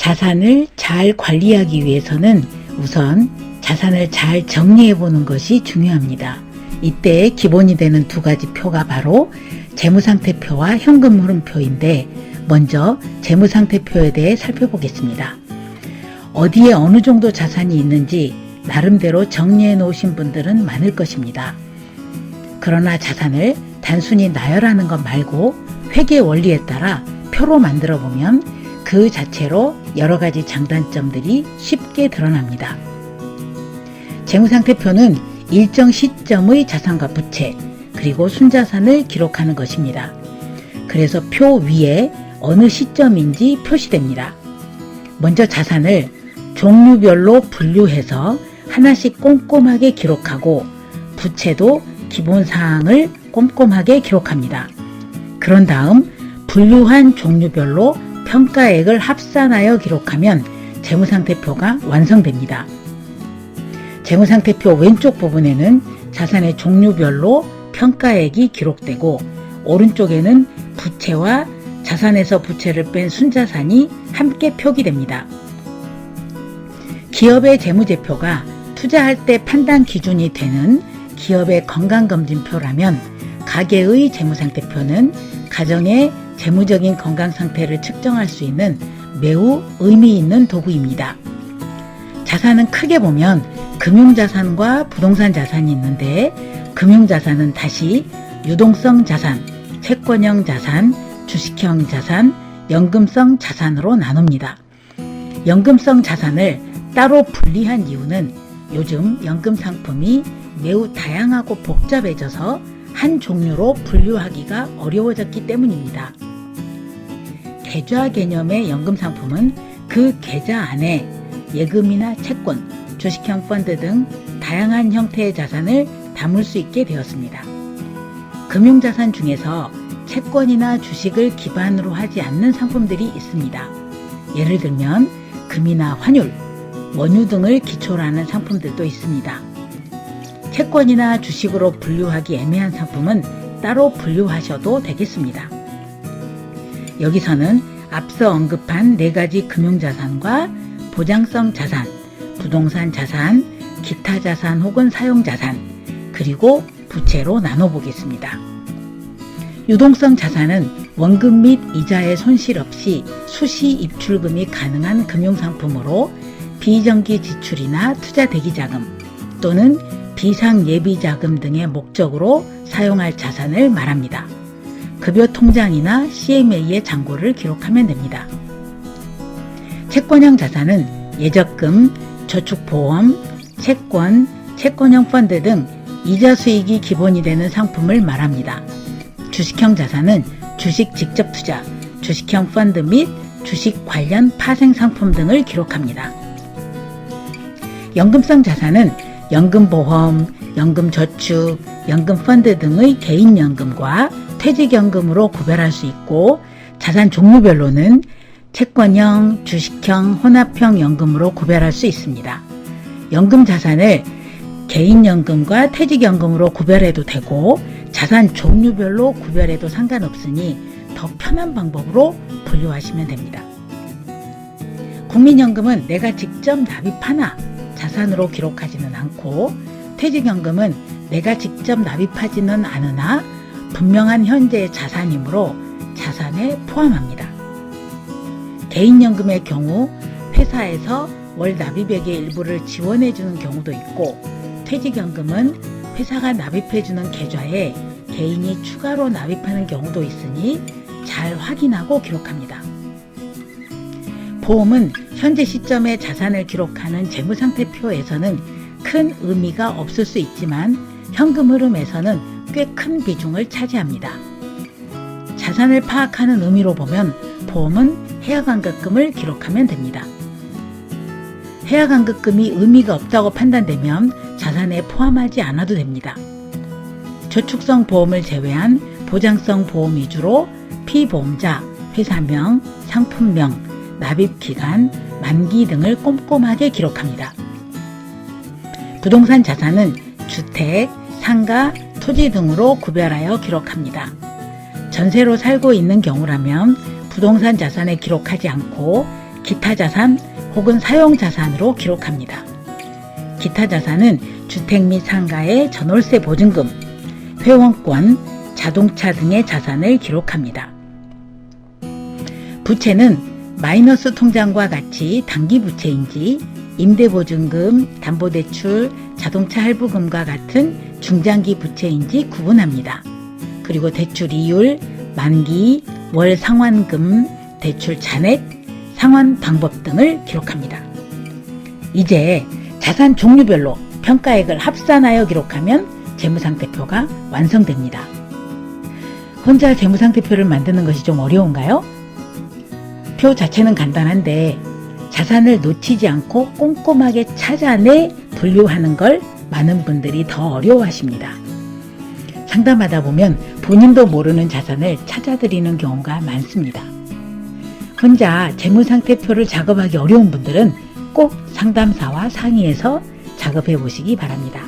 자산을 잘 관리하기 위해서는 우선 자산을 잘 정리해 보는 것이 중요합니다. 이때 기본이 되는 두 가지 표가 바로 재무상태표와 현금흐름표인데 먼저 재무상태표에 대해 살펴보겠습니다. 어디에 어느 정도 자산이 있는지 나름대로 정리해 놓으신 분들은 많을 것입니다. 그러나 자산을 단순히 나열하는 것 말고 회계 원리에 따라 표로 만들어 보면 그 자체로 여러 가지 장단점들이 쉽게 드러납니다. 재무상태표는 일정 시점의 자산과 부채 그리고 순자산을 기록하는 것입니다. 그래서 표 위에 어느 시점인지 표시됩니다. 먼저 자산을 종류별로 분류해서 하나씩 꼼꼼하게 기록하고 부채도 기본사항을 꼼꼼하게 기록합니다. 그런 다음 분류한 종류별로 평가액을 합산하여 기록하면 재무상태표가 완성됩니다. 재무상태표 왼쪽 부분에는 자산의 종류별로 평가액이 기록되고 오른쪽에는 부채와 자산에서 부채를 뺀 순자산이 함께 표기됩니다. 기업의 재무제표가 투자할 때 판단 기준이 되는 기업의 건강검진표라면 가계의 재무상태표는 가정의 재무적인 건강 상태를 측정할 수 있는 매우 의미 있는 도구입니다. 자산은 크게 보면 금융자산과 부동산 자산이 있는데 금융자산은 다시 유동성 자산, 채권형 자산, 주식형 자산, 연금성 자산으로 나눕니다. 연금성 자산을 따로 분리한 이유는 요즘 연금 상품이 매우 다양하고 복잡해져서 한 종류로 분류하기가 어려워졌기 때문입니다. 계좌 개념의 연금 상품은 그 계좌 안에 예금이나 채권, 주식형 펀드 등 다양한 형태의 자산을 담을 수 있게 되었습니다. 금융자산 중에서 채권이나 주식을 기반으로 하지 않는 상품들이 있습니다. 예를 들면 금이나 환율, 원유 등을 기초로 하는 상품들도 있습니다. 채권이나 주식으로 분류하기 애매한 상품은 따로 분류하셔도 되겠습니다. 여기서는 앞서 언급한 4가지 금융자산과 보장성 자산, 부동산 자산, 기타 자산 혹은 사용자산, 그리고 부채로 나눠보겠습니다. 유동성 자산은 원금 및 이자의 손실 없이 수시 입출금이 가능한 금융상품으로 비정기 지출이나 투자 대기자금 또는 비상예비자금 등의 목적으로 사용할 자산을 말합니다. 급여통장이나 CMA의 잔고를 기록하면 됩니다. 채권형 자산은 예적금, 저축보험, 채권, 채권형 펀드 등 이자 수익이 기본이 되는 상품을 말합니다. 주식형 자산은 주식 직접 투자, 주식형 펀드 및 주식 관련 파생 상품 등을 기록합니다. 연금성 자산은 연금보험, 연금저축, 연금펀드 등의 개인연금과 퇴직연금으로 구별할 수 있고 자산 종류별로는 채권형, 주식형, 혼합형 연금으로 구별할 수 있습니다. 연금 자산을 개인연금과 퇴직연금으로 구별해도 되고 자산 종류별로 구별해도 상관없으니 더 편한 방법으로 분류하시면 됩니다. 국민연금은 내가 직접 납입하나 자산으로 기록하지는 않고 퇴직연금은 내가 직접 납입하지는 않으나 분명한 현재의 자산이므로 자산에 포함합니다. 개인연금의 경우 회사에서 월 납입액의 일부를 지원해주는 경우도 있고 퇴직연금은 회사가 납입해주는 계좌에 개인이 추가로 납입하는 경우도 있으니 잘 확인하고 기록합니다. 보험은 현재 시점의 자산을 기록하는 재무상태표에서는 큰 의미가 없을 수 있지만 현금 흐름에서는 꽤 큰 비중을 차지합니다. 자산을 파악하는 의미로 보면 보험은 해약환급금을 기록하면 됩니다. 해약환급금이 의미가 없다고 판단되면 자산에 포함하지 않아도 됩니다. 저축성 보험을 제외한 보장성 보험 위주로 피보험자, 회사명, 상품명, 납입기간, 만기 등을 꼼꼼하게 기록합니다. 부동산 자산은 주택, 상가, 토지 등으로 구별하여 기록합니다. 전세로 살고 있는 경우라면 부동산 자산에 기록하지 않고 기타 자산 혹은 사용 자산으로 기록합니다. 기타 자산은 주택 및 상가의 전월세 보증금, 회원권, 자동차 등의 자산을 기록합니다. 부채는 마이너스 통장과 같이 단기 부채인지 임대보증금, 담보대출, 자동차 할부금과 같은 중장기 부채인지 구분합니다. 그리고 대출 이율, 만기, 월 상환금, 대출 잔액, 상환 방법 등을 기록합니다. 이제 자산 종류별로 평가액을 합산하여 기록하면 재무상태표가 완성됩니다. 혼자 재무상태표를 만드는 것이 좀 어려운가요? 표 자체는 간단한데 자산을 놓치지 않고 꼼꼼하게 찾아내 분류하는 걸 많은 분들이 더 어려워하십니다. 상담하다 보면 본인도 모르는 자산을 찾아드리는 경우가 많습니다. 혼자 재무상태표를 작업하기 어려운 분들은 꼭 상담사와 상의해서 작업해 보시기 바랍니다.